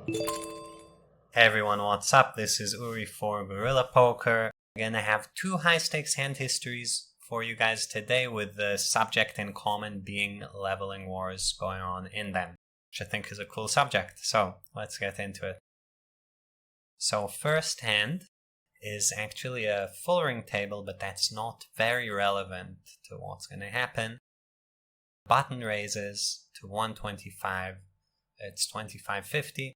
Hey everyone, what's up? This is Uri for Guerrilla Poker. I'm gonna have two high-stakes hand histories for you guys today, with the subject in common being leveling wars going on in them, which I think is a cool subject. So let's get into it. So first hand is actually a full ring table, but that's not very relevant to what's gonna happen. Button raises to 125, it's 25.50.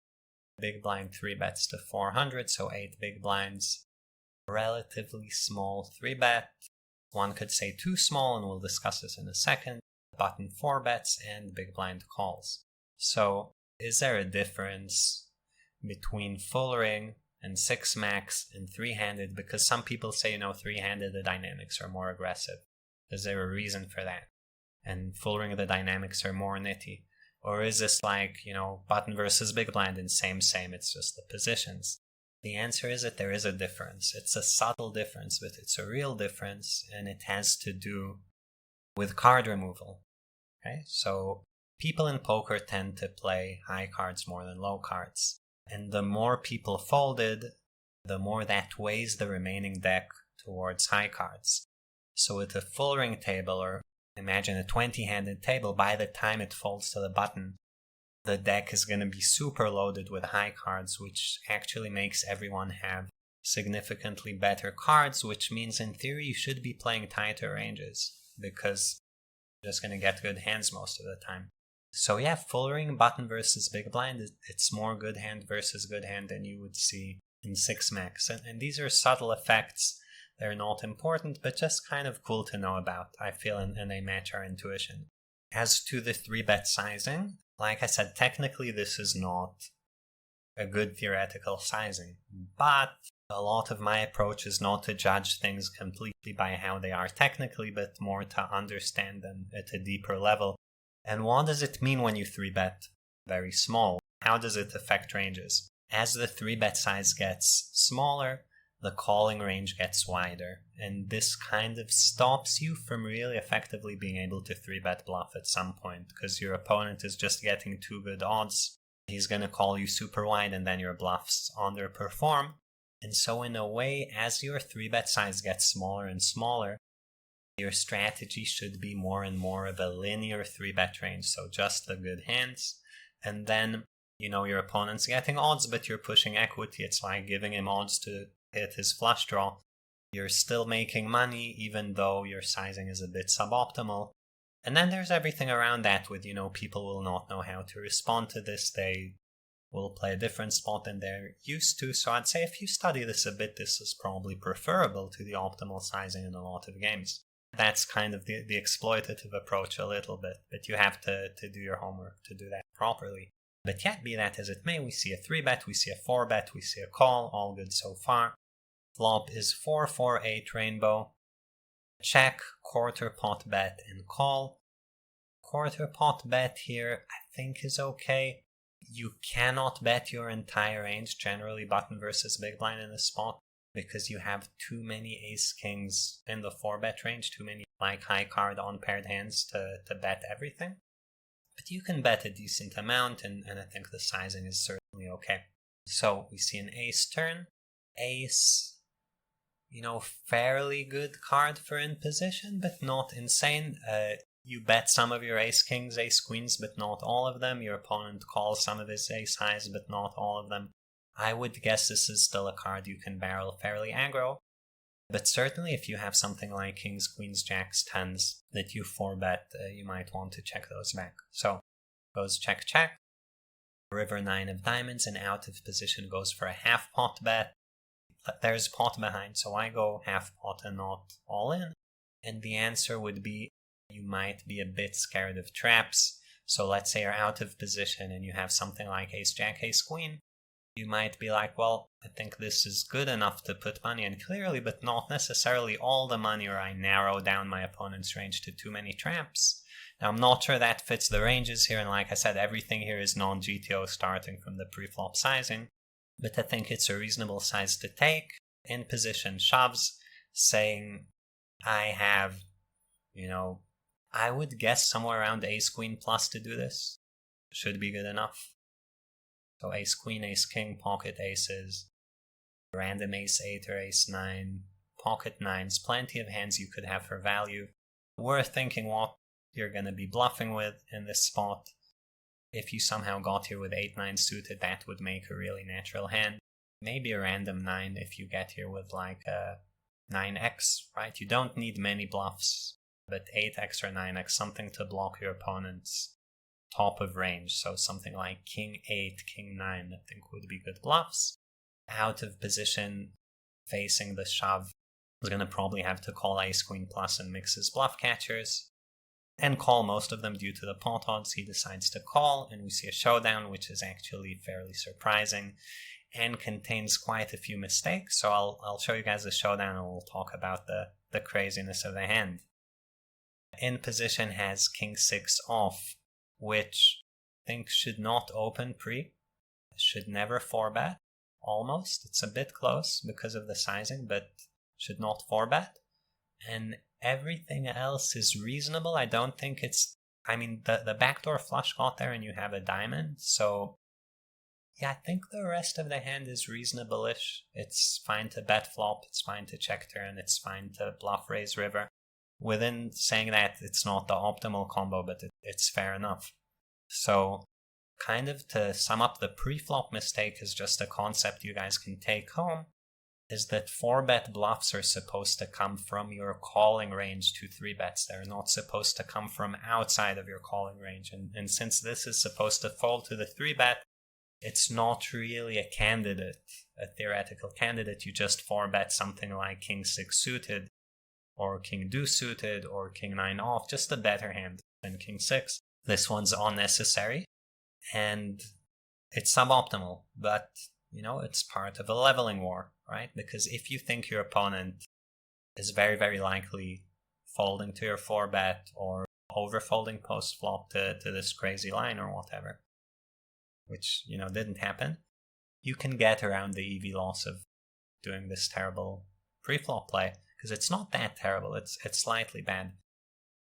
Big blind 3 bets to 400, so 8 big blinds. Relatively small 3 bet. One could say too small, and we'll discuss this in a second. Button 4 bets and big blind calls. So is there a difference between full ring and 6 max and 3-handed? Because some people say, 3-handed the dynamics are more aggressive. Is there a reason for that? And full ring the dynamics are more nitty? Or is this like, button versus big blind and same, it's just the positions? The answer is that there is a difference. It's a subtle difference, but it's a real difference, and it has to do with card removal. Okay, so people in poker tend to play high cards more than low cards. And the more people folded, the more that weighs the remaining deck towards high cards. So with a full ring table, or imagine a 20-handed table, by the time it folds to the button, the deck is going to be super loaded with high cards, which actually makes everyone have significantly better cards, which means in theory you should be playing tighter ranges, because you're just going to get good hands most of the time. So yeah, full ring button versus big blind, it's more good hand versus good hand than you would see in 6 max. And these are subtle effects. They're not important, but just kind of cool to know about, I feel, and they match our intuition. As to the 3-bet sizing, like I said, technically this is not a good theoretical sizing, but a lot of my approach is not to judge things completely by how they are technically, but more to understand them at a deeper level. And what does it mean when you 3-bet very small? How does it affect ranges? As the 3-bet size gets smaller, the calling range gets wider, and this kind of stops you from really effectively being able to 3-bet bluff at some point, because your opponent is just getting too good odds. He's going to call you super wide, and then your bluffs underperform. And so in a way, as your 3-bet size gets smaller and smaller, your strategy should be more and more of a linear 3-bet range, so just the good hands. And then, your opponent's getting odds, but you're pushing equity. It's like giving him odds to hit his flush draw. You're still making money, even though your sizing is a bit suboptimal. And then there's everything around that with, people will not know how to respond to this. They will play a different spot than they're used to. So I'd say if you study this a bit, this is probably preferable to the optimal sizing in a lot of games. That's kind of the exploitative approach a little bit, but you have to do your homework to do that properly. But yet, be that as it may, we see a 3-bet, we see a 4-bet, we see a call, all good so far. Flop is 4-4-8 rainbow. Check, quarter pot bet, and call. Quarter pot bet here, I think, is okay. You cannot bet your entire range, generally button versus big blind in this spot, because you have too many ace-kings in the 4-bet range, too many high card unpaired hands to bet everything. But you can bet a decent amount, and I think the sizing is certainly okay. So we see an ace turn. Ace, fairly good card for in position, but not insane. You bet some of your ace-kings, ace-queens, but not all of them. Your opponent calls some of his ace-highs, but not all of them. I would guess this is still a card you can barrel fairly aggro. But certainly if you have something like kings, queens, jacks, tens that you 4-bet, you might want to check those back. So goes check, check. River 9 of diamonds, and out of position goes for a half pot bet. There's pot behind, so I go half pot and not all in. And the answer would be, you might be a bit scared of traps. So let's say you're out of position and you have something like ace, jack, ace, queen. You might be like, well, I think this is good enough to put money in clearly, but not necessarily all the money, or I narrow down my opponent's range to too many traps. Now, I'm not sure that fits the ranges here, and like I said, everything here is non-GTO starting from the pre-flop sizing, but I think it's a reasonable size to take. In position shoves, saying I have, I would guess somewhere around ace-queen plus to do this. Should be good enough. So ace queen, ace king, pocket aces, random ace 8 or ace 9, pocket 9s, plenty of hands you could have for value. Worth thinking what you're going to be bluffing with in this spot. If you somehow got here with 8-9 suited, that would make a really natural hand. Maybe a random 9 if you get here with like a 9x, right? You don't need many bluffs, but 8x or 9x, something to block your opponent's top of range. So something like king 8, king 9, I think would be good bluffs. Out of position, facing the shove, is going to probably have to call ace queen plus and mix his bluff catchers. And call most of them due to the pot odds. He decides to call, and we see a showdown, which is actually fairly surprising and contains quite a few mistakes. So I'll show you guys the showdown, and we'll talk about the craziness of the hand. In position has king 6 off, which I think should not open pre, should never 4-bet, almost. It's a bit close because of the sizing, but should not 4-bet. And everything else is reasonable. I don't think it's, I mean, the backdoor flush got there and you have a diamond, so yeah, I think the rest of the hand is reasonable-ish. It's fine to bet flop, it's fine to check turn, it's fine to bluff raise river. Within saying that, it's not the optimal combo, but it's fair enough. So kind of to sum up, the pre-flop mistake is just a concept you guys can take home, is that 4-bet bluffs are supposed to come from your calling range to 3-bets. They're not supposed to come from outside of your calling range. And since this is supposed to fold to the 3-bet, it's not really a candidate, a theoretical candidate. You just 4-bet something like king 6 suited, or king deuce suited, or king 9 off, just a better hand than king 6. This one's unnecessary, and it's suboptimal, but you know, it's part of a leveling war, right? Because if you think your opponent is very, very likely folding to your 4-bet or overfolding post-flop to this crazy line or whatever, which, you know, didn't happen, you can get around the EV loss of doing this terrible pre-flop play, because it's not that terrible, it's slightly bad.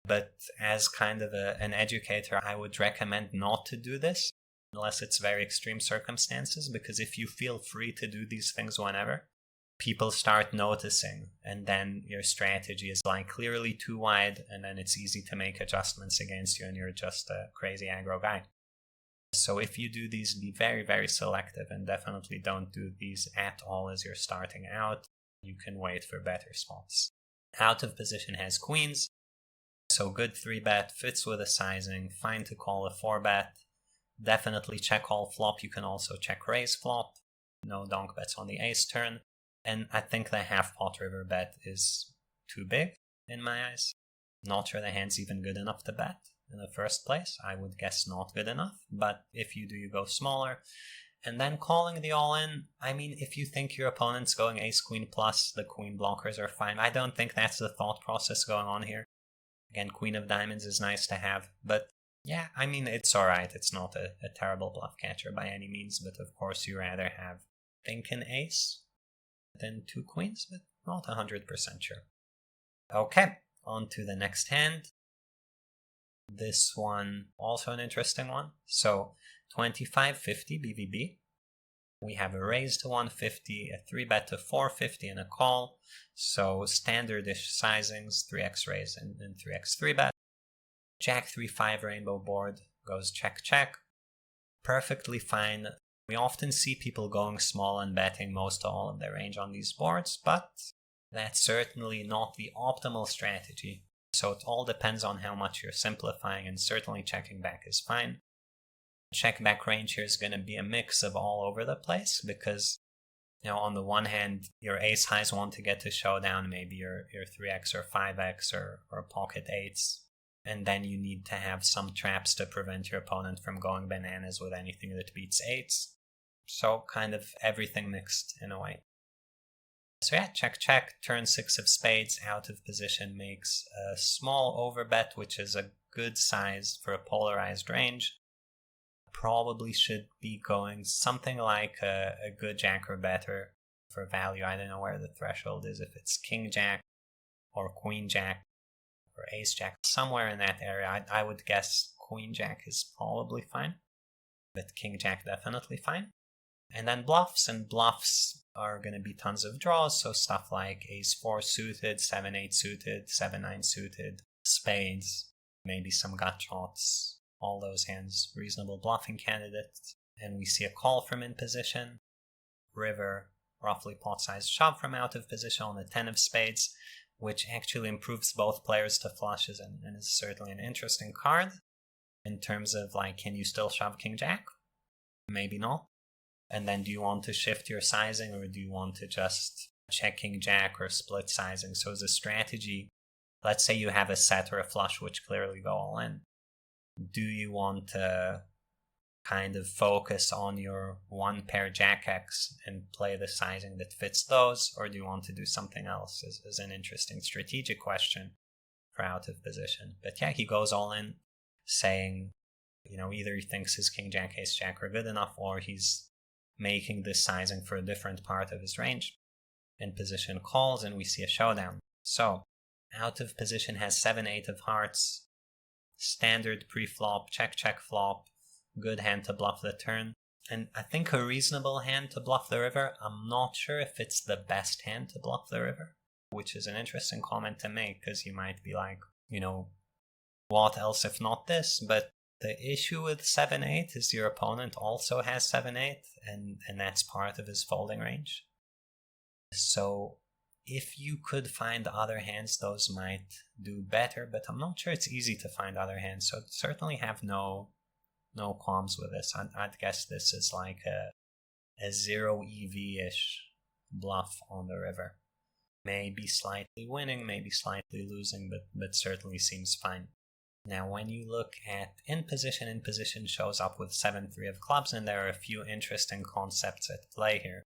But as kind of an educator, I would recommend not to do this, unless it's very extreme circumstances, because if you feel free to do these things whenever, people start noticing, and then your strategy is like clearly too wide, and then it's easy to make adjustments against you, and you're just a crazy aggro guy. So if you do these, be very, very selective, and definitely don't do these at all as you're starting out. You can wait for better spots. Out of position has queens, so good 3-bet, fits with the sizing, fine to call a 4-bet. Definitely check all flop. You can also check raise flop. No donk bets on the ace turn. And I think the half pot river bet is too big in my eyes. Not sure the hand's even good enough to bet in the first place. I would guess not good enough. But if you do, you go smaller. And then calling the all-in, I mean, if you think your opponent's going ace-queen plus, the queen blockers are fine. I don't think that's the thought process going on here. Again, queen of diamonds is nice to have, but yeah, I mean, it's alright. It's not a terrible bluff catcher by any means, but of course you rather have, I think, an ace than 2 queens, but not 100% sure. Okay, on to the next hand. This one, also an interesting one. So, 2550 BVB. We have a raise to 150, a 3-bet to 450, and a call. So, standard-ish sizings, 3x raise and 3x 3-bet. Jack 3-5 rainbow board goes check check. Perfectly fine. We often see people going small and betting most all of their range on these boards, but that's certainly not the optimal strategy. So it all depends on how much you're simplifying, and certainly checking back is fine. Check back range here is going to be a mix of all over the place, because you know, on the one hand, your ace highs want to get to showdown, maybe your 3x or 5x or pocket 8s. And then you need to have some traps to prevent your opponent from going bananas with anything that beats 8s. So kind of everything mixed in a way. So yeah, check check, turn 6 of spades, out of position makes a small overbet, which is a good size for a polarized range. Probably should be going something like a good jack or better for value. I don't know where the threshold is, if it's king jack or queen jack or ace jack, somewhere in that area. I would guess queen jack is probably fine. but king jack definitely fine. And then bluffs, and bluffs are going to be tons of draws, so stuff like ace-4 suited, 7-8 suited, 7-9 suited, spades, maybe some gut shots, all those hands, reasonable bluffing candidates. And we see a call from in position, river, roughly pot-sized shove from out of position on the 10 of spades, which actually improves both players to flushes and is certainly an interesting card in terms of like, can you still shove king jack? Maybe not. And then do you want to shift your sizing, or do you want to just check king jack or split sizing? So as a strategy, let's say you have a set or a flush which clearly go all in. Do you want to kind of focus on your one pair jack X and play the sizing that fits those, or do you want to do something else? Is an interesting strategic question for out of position. But yeah, he goes all in, saying, either he thinks his king jack ace jack are good enough, or he's making this sizing for a different part of his range. In position calls, and we see a showdown. So out of position has 7-8 of hearts, standard pre-flop, check flop, good hand to bluff the turn, and I think a reasonable hand to bluff the river. I'm not sure if it's the best hand to bluff the river, which is an interesting comment to make, because you might be like, what else if not this? But the issue with 7-8 is your opponent also has 7-8, and that's part of his folding range. So if you could find other hands, those might do better, but I'm not sure it's easy to find other hands, so certainly have no qualms with this. I'd guess this is like a 0 EV-ish bluff on the river. Maybe slightly winning, maybe slightly losing, but certainly seems fine. Now, when you look at in position shows up with 7-3 of clubs, and there are a few interesting concepts at play here.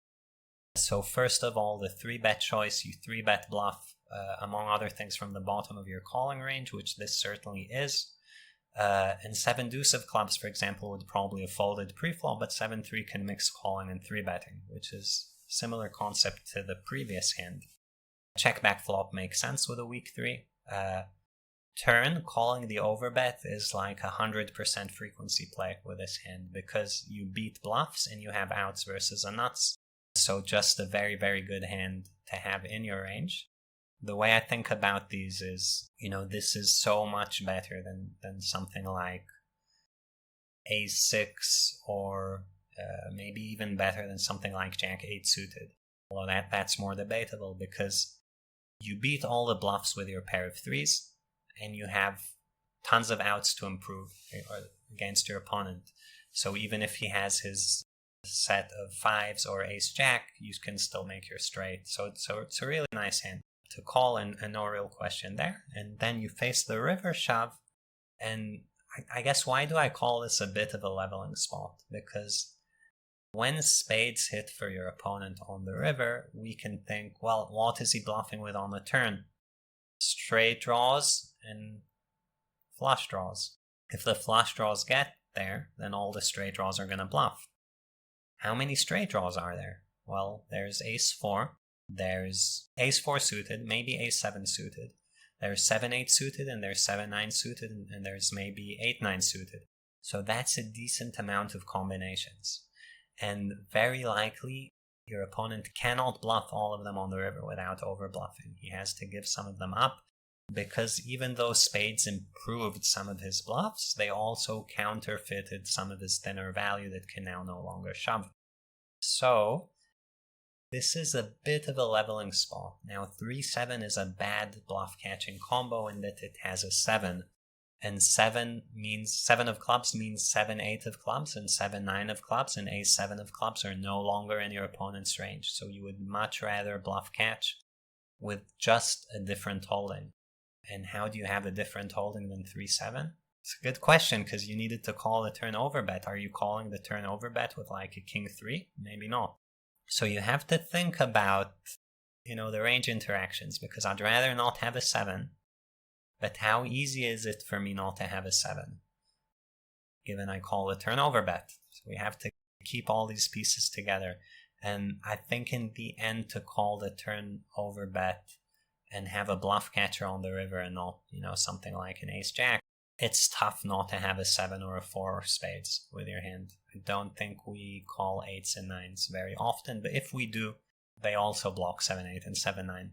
So first of all, the 3-bet choice, you 3-bet bluff, among other things, from the bottom of your calling range, which this certainly is. And 7 deuce of clubs, for example, would probably have folded pre-flop, but 7-3 can mix calling and 3-betting, which is a similar concept to the previous hand. Check back flop makes sense with a weak 3. Turn, calling the overbet is like 100% frequency play with this hand, because you beat bluffs and you have outs versus a nuts. So just a very, very good hand to have in your range. The way I think about these is, this is so much better than something like ace-6, or maybe even better than something like jack-8 suited. Although that's more debatable, because you beat all the bluffs with your pair of 3s, and you have tons of outs to improve against your opponent. So even if he has his set of 5s or ace-jack, you can still make your straight. So it's a really nice hand to call, and no real question there. And then you face the river shove, and I guess why do I call this a bit of a leveling spot? Because when spades hit for your opponent on the river, we can think, well, what is he bluffing with on the turn? Straight draws and flush draws. If the flush draws get there, then all the straight draws are going to bluff. How many straight draws are there? Well, there's ace-4, there's ace-4 suited, maybe ace-7 suited, there's 7-8 suited, and there's 7-9 suited, and there's maybe 8-9 suited. So that's a decent amount of combinations. And very likely, your opponent cannot bluff all of them on the river without over-bluffing. He has to give some of them up, because even though spades improved some of his bluffs, they also counterfeited some of his thinner value that can now no longer shove. So this is a bit of a leveling spot. Now 3-7 is a bad bluff catching combo in that it has a 7, and 7 of clubs means 7-8 of clubs, and 7-9 of clubs and ace-7 of clubs are no longer in your opponent's range. So you would much rather bluff catch with just a different holding. And how do you have a different holding than 3-7? It's a good question, because you needed to call the turn overbet. Are you calling the turn overbet with like a king 3? Maybe not. So you have to think about, the range interactions, because I'd rather not have a 7. But how easy is it for me not to have a 7, given I call the turn overbet? So we have to keep all these pieces together. And I think in the end, to call the turn overbet and have a bluff catcher on the river and not, something like an ace-jack, it's tough not to have a 7 or a 4 or spades with your hand. I don't think we call 8s and 9s very often, but if we do, they also block 7-8 and 7-9.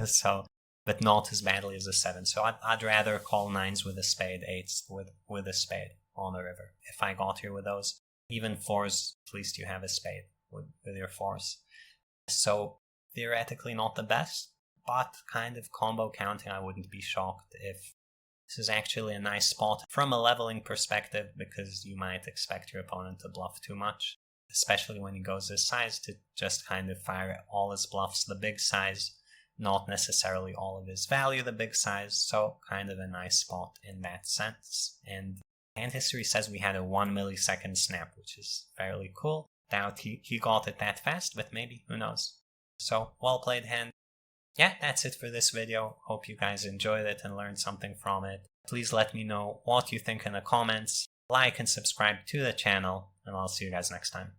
So, but not as badly as a 7. So I'd rather call 9s with a spade, 8s with a spade on the river. If I got here with those, even 4s, at least you have a spade with your 4s. So theoretically not the best, but kind of combo counting. I wouldn't be shocked if this is actually a nice spot from a leveling perspective, because you might expect your opponent to bluff too much, especially when he goes this size, to just kind of fire all his bluffs the big size, not necessarily all of his value the big size. So kind of a nice spot in that sense. And hand history says we had a 1 millisecond snap, which is fairly cool. Doubt he got it that fast, but maybe, who knows. So well played hand. Yeah, that's it for this video. Hope you guys enjoyed it and learned something from it. Please let me know what you think in the comments. Like and subscribe to the channel, and I'll see you guys next time.